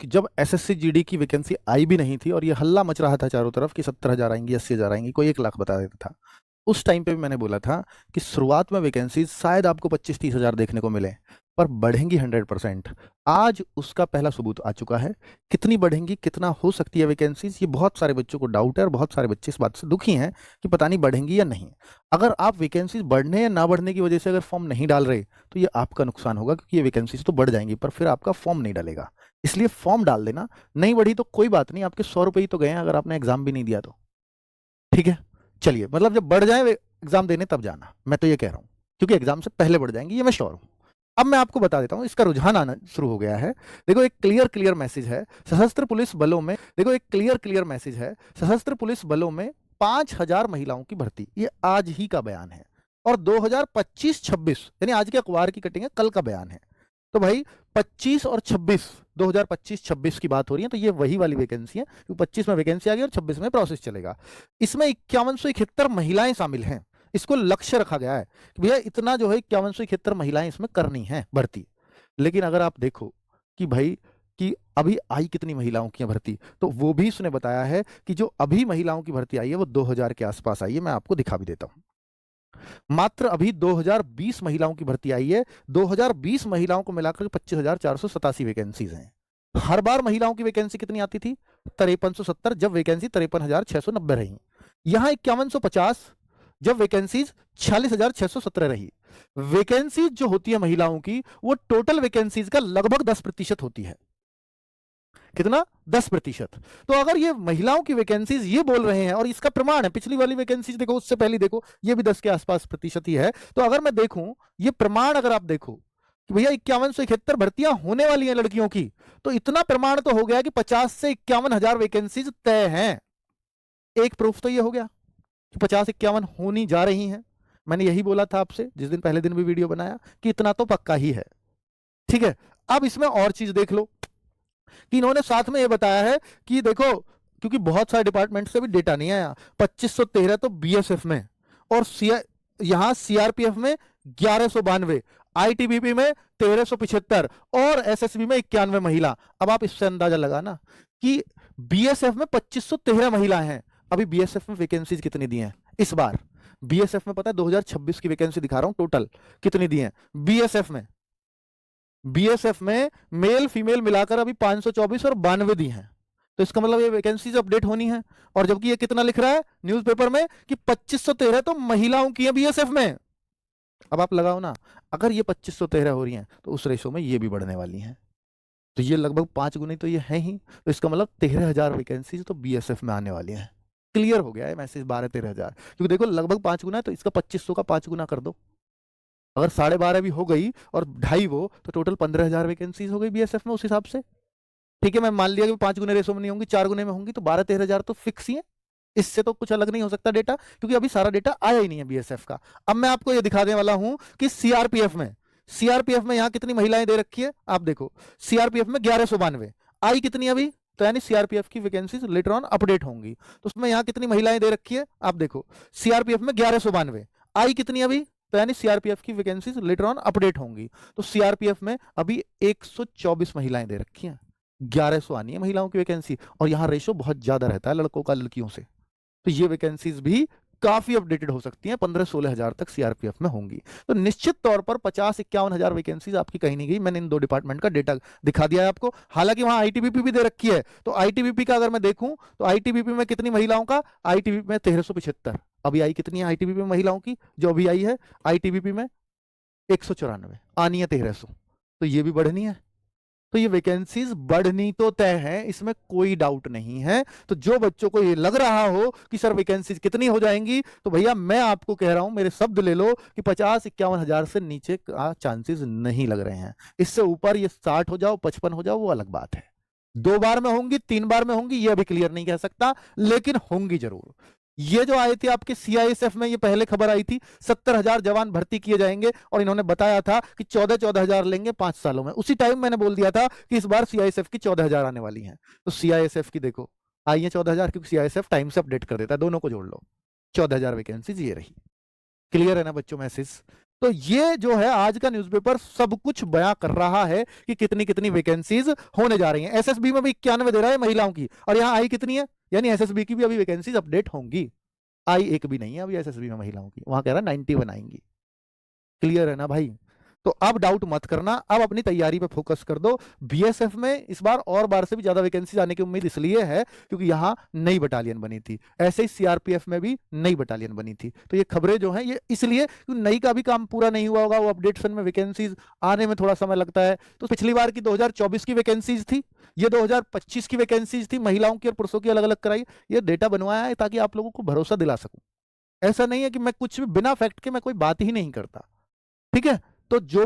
कि जब SSC GD की वैकेंसी आई भी नहीं थी और ये हल्ला मच रहा था चारों तरफ कि 70,000 आएंगी, 80,000 आएंगी, कोई 1 लाख बता देता था, उस टाइम पे भी मैंने बोला था कि शुरुआत में वैकेंसी शायद आपको 25-30 हज़ार देखने को मिले, पर बढ़ेंगी 100%। आज उसका पहला सबूत आ चुका है। कितनी बढ़ेंगी, कितना हो सकती है वैकेंसीज, ये बहुत सारे बच्चों को डाउट है और बहुत सारे बच्चे इस बात से दुखी हैं कि पता नहीं बढ़ेंगी या नहीं। अगर आप वैकेंसीज बढ़ने या ना बढ़ने की वजह से अगर फॉर्म नहीं डाल रहे तो ये आपका नुकसान होगा, क्योंकि ये वैकेंसीज तो बढ़ जाएंगी पर फिर आपका फॉर्म नहीं डालेगा। इसलिए फॉर्म डाल देना। नहीं बढ़ी तो कोई बात नहीं, आपके 100 रुपये ही तो गए हैं अगर आपने एग्जाम भी नहीं दिया तो। ठीक है, चलिए, मतलब जब बढ़ जाए एग्जाम देने तब जाना, मैं तो ये कह रहा हूँ, क्योंकि एग्जाम से पहले बढ़ जाएंगी, ये मैं श्योर हूँ। अब मैं आपको बता देता हूं, इसका रुझान आना शुरू हो गया है। देखो एक क्लियर क्लियर मैसेज है सशस्त्र पुलिस बलों में, देखो एक क्लियर क्लियर मैसेज है सशस्त्र पुलिस बलों में 5,000 महिलाओं की भर्ती, ये आज ही का बयान है। और 2025-26 यानी आज के अखबार की कटिंग है, कल का बयान है। तो भाई 25 और 26, 2025-26 की बात हो रही है, तो ये वही वाली वैकेंसी है, क्योंकि 25 में वैकेंसी आ गई और 26 में प्रोसेस चलेगा। इसमें 5171 महिलाएं शामिल हैं। इसको लक्ष्य रखा गया है कि भैया इतना जो है 5171 महिलाएं इसमें करनी है भर्ती। लेकिन अगर आप देखो कि भाई कि अभी आई कितनी महिलाओं की भर्ती, तो वो भी इसने बताया है कि जो अभी महिलाओं की भर्ती आई है वो 2000 के आसपास आई है। मैं आपको दिखा भी देता हूं, मात्र अभी 2020 महिलाओं की भर्ती आई है। 2020 महिलाओं को मिलाकर 25,487 वैकेंसीज हैं। हर बार महिलाओं की वैकेंसी कितनी आती थी? 5370, जब वैकेंसी 53,690 रही। यहां 5150, जब वैकेंसीज 46,617 रही। वैकेंसीज जो होती है महिलाओं की, वो टोटल वैकेंसीज का लगभग 10% होती है। कितना? 10%। तो अगर ये महिलाओं की वैकेंसीज ये बोल रहे हैं, और इसका प्रमाण है पिछली वाली वैकेंसीज देखो, उससे पहले देखो, ये भी 10 के आसपास प्रतिशत ही है। तो अगर मैं देखूं ये प्रमाण, अगर आप देखो कि भैया 5171 भर्तियां होने वाली हैं लड़कियों की, तो इतना प्रमाण तो हो गया कि 50 से 51,000 वैकेंसीज तय हैं। एक प्रूफ तो ये हो गया कि 50-51 होनी जा रही हैं। मैंने यही बोला था आपसे जिस दिन, पहले दिन भी वीडियो बनाया, कि इतना तो पक्का ही है। ठीक है, अब इसमें और चीज देख लो कि इन्होंने साथ में ये बताया है कि देखो, क्योंकि बहुत सारे डिपार्टमेंट से भी डेटा नहीं आया, 2513 तो बीएसएफ में, और यहां सीआरपीएफ में 1192, आईटीबीपी में 1375 और एसएसबी में 91 महिला। अब आप इससे अंदाजा लगाना कि बीएसएफ में 2513 महिलाएं हैं। अभी बीएसएफ में वैकेंसीज कितनी दी हैं इस बार? बीएसएफ में पता है 2026 की वैकेंसी दिखा रहा हूं, टोटल कितनी दी है बीएसएफ में? बीएसएफ में मेल फीमेल मिलाकर अभी 524 और 92 दी हैं। तो इसका मतलब ये वैकेंसीज अपडेट होनी है। और जबकि ये कितना लिख रहा है न्यूज़पेपर में कि 2513 तो महिलाओं की है बीएसएफ में। अब आप लगाओ ना, अगर ये 2513 हो रही हैं तो उस रेशो में ये भी बढ़ने वाली हैं, तो ये लगभग 5 गुनी तो ये है ही। तो इसका मतलब 13,000 वैकेंसीज तो बीएसएफ में आने वाली हैं। क्लियर हो गया है मैसेज, 12-13,000, क्योंकि देखो लगभग 5 गुना है, तो इसका 2500 का 5 गुना कर दो। अगर 12.5 भी हो गई और 2.5 वो, तो टोटल 15,000 वैकेंसीज हो गई बीएसएफ में उस हिसाब से। ठीक है, मैं मान लिया कि 5 गुने रेशो में नहीं होंगी, 4 गुने में होंगी, तो 12-13,000 तो फिक्स ही है। इससे तो कुछ अलग नहीं हो सकता डेटा, क्योंकि अभी सारा डेटा आया ही नहीं है बीएसएफ का। अब मैं आपको ये दिखाने वाला हूं कि सीआरपीएफ में यहां कितनी महिलाएं दे रखी है। आप देखो सीआरपीएफ में 1192 आई, कितनी अभी? तो यानी सीआरपीएफ की वैकेंसीज लेटर ऑन अपडेट होंगी, तो उसमें यहां कितनी महिलाएं दे रखी है आप देखो। सीआरपीएफ में 1192 आई, कितनी अभी? तो यानी सीआरपीएफ की वैकेंसीज लेटर ऑन अपडेट होंगी। तो सीआरपीएफ में अभी 124 महिलाएं दे रखी हैं, 1100 आनी है महिलाओं की वैकेंसी, और यहां रेशो बहुत ज्यादा रहता है लड़कों का लड़कियों से। तो ये वैकेंसीज भी काफी अपडेटेड हो सकती हैं, 15-16 हजार तक सीआरपीएफ में होंगी। तो निश्चित तौर पर 50-51 हजार वैकेंसीज आपकी कहीं नहीं गई। मैंने इन दो डिपार्टमेंट का डेटा दिखा दिया है आपको। हालांकि वहां आईटीबीपी भी दे रखी है, तो आईटीबीपी का अगर मैं देखूं तो आईटीबीपी में कितनी महिलाओं का? आईटीबीपी में 1375। अभी आई कितनी है आईटीबीपी में महिलाओं की जो अभी आई है? आईटीबीपी में 194, आनी है 1300, तो ये भी बढ़नी है। तो ये वैकेंसीज बढ़नी तो तय है, इसमें कोई डाउट नहीं है। तो जो बच्चों को ये लग रहा हो कि सर वैकेंसीज कितनी हो जाएंगी, तो भैया मैं आपको कह रहा हूं, मेरे शब्द ले लो कि 50-51 हजार से नीचे का चांसेस नहीं लग रहे हैं। इससे ऊपर ये 60 हो जाओ, 55 हो जाओ, वो अलग बात है। 2 बार में होंगी, 3 बार में होंगी, ये अभी क्लियर नहीं कह सकता, लेकिन होंगी जरूर। ये जो आए थे आपके सीआईएसएफ में, ये पहले खबर आई थी 70,000 जवान भर्ती किए जाएंगे, और इन्होंने बताया था कि 14-14 हजार लेंगे 5 सालों में। उसी टाइम मैंने बोल दिया था कि इस बार सीआईएसएफ की 14,000 आने वाली हैं। तो सीआईएसएफ की देखो आई है 14,000, क्योंकि सीआईएसएफ टाइम से अपडेट कर देता है, दोनों को जोड़ लो, 14,000 वैकेंसीज ये रही। क्लियर है ना बच्चों मैसेज? तो ये जो है आज का न्यूज़पेपर सब कुछ बयां कर रहा है कि कितनी कितनी वैकेंसीज होने जा रही हैं। एसएसबी में भी 91 दे रहा है महिलाओं की, और यहां आई कितनी है, यानी एसएसबी की भी अभी वैकेंसीज अपडेट होंगी। आई एक भी नहीं है अभी एसएसबी में महिलाओं की, वहां कह रहा है 91 आएंगी। क्लियर है ना भाई? तो अब डाउट मत करना, अब अपनी तैयारी पे फोकस कर दो। बीएसएफ में इस बार और बार से भी ज्यादा वैकेंसी आने की उम्मीद इसलिए है क्योंकि यहां नई बटालियन बनी थी, ऐसे ही सीआरपीएफ में भी नई बटालियन बनी थी। तो ये खबरें जो हैं ये इसलिए क्योंकि नई का भी काम पूरा नहीं हुआ होगा, वो अपडेशन में वैकेंसीज आने में थोड़ा समय लगता है। तो पिछली बार की 2024 की वैकेंसीज थी, ये 2025 की वैकेंसीज थी, महिलाओं की और पुरुषों की अलग अलग कराई। ये डेटा बनवाया है ताकि आप लोगों को भरोसा दिला सकूं। ऐसा नहीं है कि मैं कुछ भी बिना फैक्ट के मैं कोई बात ही नहीं करता, ठीक है? तो जो